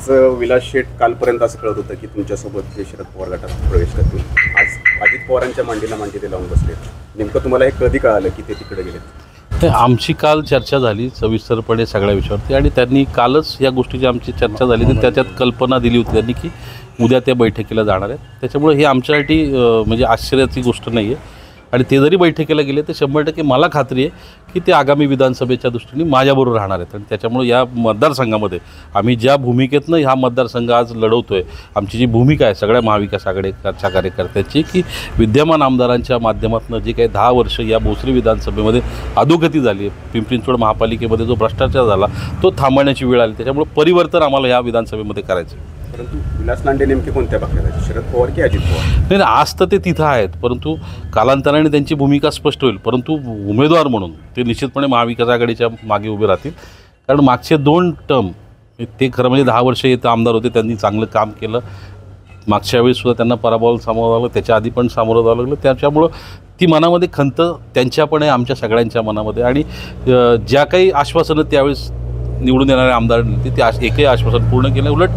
विलास शेठ कालपर्यंत असं कळत होतं की तुमच्यासोबत ते शरद पवार गटात प्रवेश करतील. आज अजित पवारांच्या मांडीला मांडी ते लावून बसले. नेमकं तुम्हाला हे कधी कळालं की ते तिकडे गेलेत? आमची काल चर्चा झाली सविस्तरपणे सगळ्या विषयावरती आणि त्यांनी कालच या गोष्टीची आमची चर्चा झाली तर त्याच्यात कल्पना दिली होती त्यांनी की उद्या त्या बैठकीला जाणार आहेत. त्याच्यामुळे हे आमच्यासाठी म्हणजे आश्चर्याची गोष्ट नाही आहे आणि ते जरी बैठकीला गेले तर 100% मला खात्री आहे की ते आगामी विधानसभेच्या दृष्टीने माझ्याबरोबर राहणार आहेत. आणि त्याच्यामुळे या मतदारसंघामध्ये आम्ही ज्या भूमिकेतनं हा मतदारसंघ आज लढवतो आहे, आमची जी भूमिका आहे सगळ्या महाविकास आघाडीच्या कार्यकर्त्यांची की विद्यमान आमदारांच्या माध्यमातून जे काही 10 वर्ष या भोसरी विधानसभेमध्ये अधोगती झाली आहे, पिंपरी चिंचवड महापालिकेमध्ये जो भ्रष्टाचार झाला तो थांबवण्याची वेळ आली. त्याच्यामुळे परिवर्तन आम्हाला या विधानसभेमध्ये करायचं आहे. परंतु विलास लांडे नेमके कोणत्या पक्षात आहेत, शरद पवार की अजित पवार? नाही, आज तर ते तिथं आहेत, परंतु कालांतराने त्यांची भूमिका स्पष्ट होईल. परंतु उमेदवार म्हणून ते निश्चितपणे महाविकास आघाडीच्या मागे उभे राहतील. कारण मागचे 2 टर्म ते खरं म्हणजे 10 वर्ष येथे आमदार होते, त्यांनी चांगलं काम केलं. मागच्या वेळेससुद्धा त्यांना पराभवाला सामोरं लागलं, त्याच्या आधी पण सामोरं जावं लागलं. त्याच्यामुळं ती मनामध्ये खंत त्यांच्या पण आहे, आमच्या सगळ्यांच्या मनामध्ये. आणि ज्या काही आश्वासनं त्यावेळेस निवडून येणारे आमदारांनी ते एकही आश्वासन पूर्ण केलं. उलट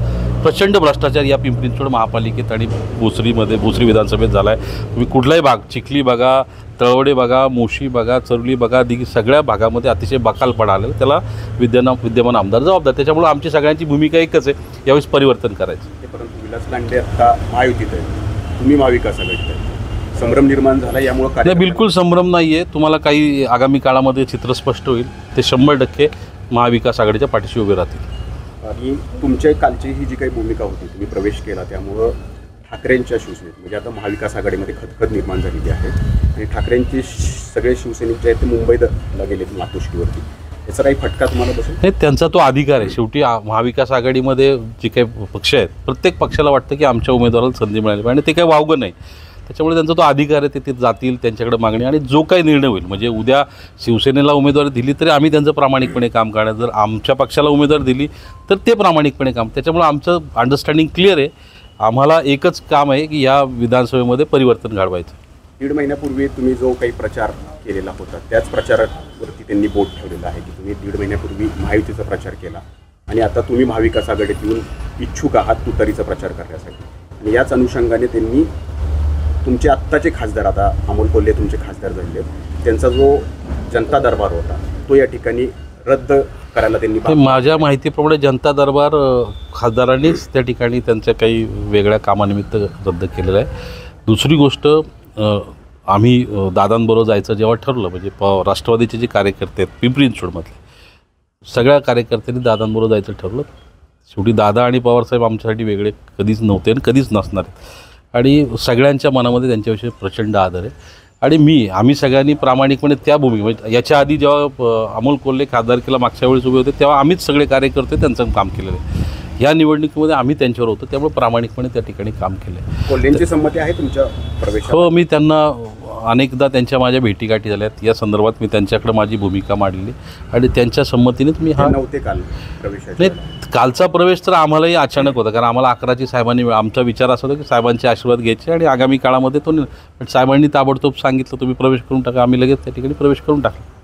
प्रचंड भ्रष्टाचार या पिंपरी चिंचवड महापालिकेत आणि भोसरी विधानसभेत झाला आहे. तुम्ही कुठलाही भाग, चिखली बघा, तळवडे बघा, मोशी बघा, चरुली बघा, सगळ्या भागामध्ये अतिशय बकालपणा आलेला. त्याला विद्यमान आमदार जबाबदार. त्याच्यामुळे आमची सगळ्यांची भूमिका एकच आहे, यावेळेस परिवर्तन करायचं. परंतु विलास लांडे आता महायुतीत आहे, तुम्ही महाविकास आघाडीत आहे, संभ्रम निर्माण झाला यामुळे? नाही, बिलकुल संभ्रम नाही आहे. तुम्हाला काही आगामी काळामध्ये चित्र स्पष्ट होईल. ते 100% महाविकास आघाडीच्या पाठीशी उभे राहतील. आणि तुमच्या कालची ही जी काही भूमिका होती, तुम्ही प्रवेश केला त्यामुळं ठाकरेंच्या शिवसेनेत म्हणजे आता महाविकास आघाडीमध्ये खतखत निर्माण झालेली आहे आणि ठाकरेंचे सगळे शिवसैनिक जे आहेत ते मुंबईला गेलेत मातोश्रीवरती. याचा काही फटका तुम्हाला बसेल? नाही, त्यांचा तो अधिकार आहे. शेवटी महाविकास आघाडीमध्ये जे काही पक्ष आहेत प्रत्येक पक्षाला वाटतं की आमच्या उमेदवाराला संधी मिळाली पाहिजे आणि ते काही वावगं नाही. त्याच्यामुळे त्यांचा तो अधिकार आहे, ते जातील, त्यांच्याकडे मागणी आणि जो काही निर्णय होईल म्हणजे उद्या शिवसेनेला उमेदवारी दिली तरी आम्ही त्यांचं प्रामाणिकपणे काम करणार. जर आमच्या पक्षाला उमेदवारी दिली तर ते प्रामाणिकपणे काम. त्याच्यामुळे आमचं अंडरस्टँडिंग क्लिअर आहे. आम्हाला एकच काम आहे की या विधानसभेमध्ये परिवर्तन घडवायचं. 1.5 महिन्यापूर्वी तुम्ही जो काही प्रचार केलेला होता त्याच प्रचारावरती त्यांनी बोट ठेवलेलं आहे की तुम्ही 1.5 महिन्यापूर्वी महायुतीचा प्रचार केला आणि आता तुम्ही महाविकास आघाडीत येऊन इच्छुक आहात तुतारीचा प्रचार करण्यासाठी. आणि याच अनुषंगाने त्यांनी तुमचे आत्ताचे खासदार, आता अमोल कोल्हे तुमचे खासदार झाले, त्यांचा जो जनता दरबार होता तो या ठिकाणी रद्द करायला त्यांनी माझ्या माहितीप्रमाणे जनता दरबार खासदारांनीच त्या ठिकाणी त्यांच्या काही वेगळ्या कामानिमित्त रद्द केलेलं आहे. दुसरी गोष्ट, आम्ही दादांबरोबर जायचं जेव्हा ठरलं म्हणजे राष्ट्रवादीचे जे कार्यकर्ते आहेत पिंपरी चिंचवडमधले सगळ्या कार्यकर्त्यांनी दादांबरोबर जायचं ठरलं. शेवटी दादा आणि पवारसाहेब आमच्यासाठी वेगळे कधीच नव्हते आणि कधीच नसणार आहेत आणि सगळ्यांच्या मनामध्ये त्यांच्याविषयी प्रचंड आदर आहे. आणि आम्ही सगळ्यांनी प्रामाणिकपणे त्या भूमिका म्हणजे याच्या आधी जेव्हा अमोल कोल्हे खासदारकीला मागच्या वेळेस उभे होते तेव्हा आम्हीच सगळे कार्यकर्ते त्यांचं काम केलेलं आहे. ह्या निवडणुकीमध्ये आम्ही त्यांच्यावर होतो, त्यामुळे प्रामाणिकपणे त्या ठिकाणी काम केलं आहे. कोल्हेंची संमती आहे तुमच्या प्रवेशात? हो, मी त्यांना अनेकदा माझ्या भेटीगाठी झाल्यात. या संदर्भात मी त्यांच्याकडे माझी भूमिका मांडली आणि त्यांच्या संमतीनेच मी नव्हते काल प्रवेशाचे? नाही, कालचा प्रवेश तर आम्हालाही अचानक होता कारण आम्हाला 11ची साहेबांनी आमचा विचार असा होता की साहेबांचे आशीर्वाद घ्यायचे आणि आगामी काळामध्ये तो साहेबांनी ताबडतोब सांगितलं तुम्ही प्रवेश करून टाका. आम्ही लगेच त्या ठिकाणी प्रवेश करून टाकला.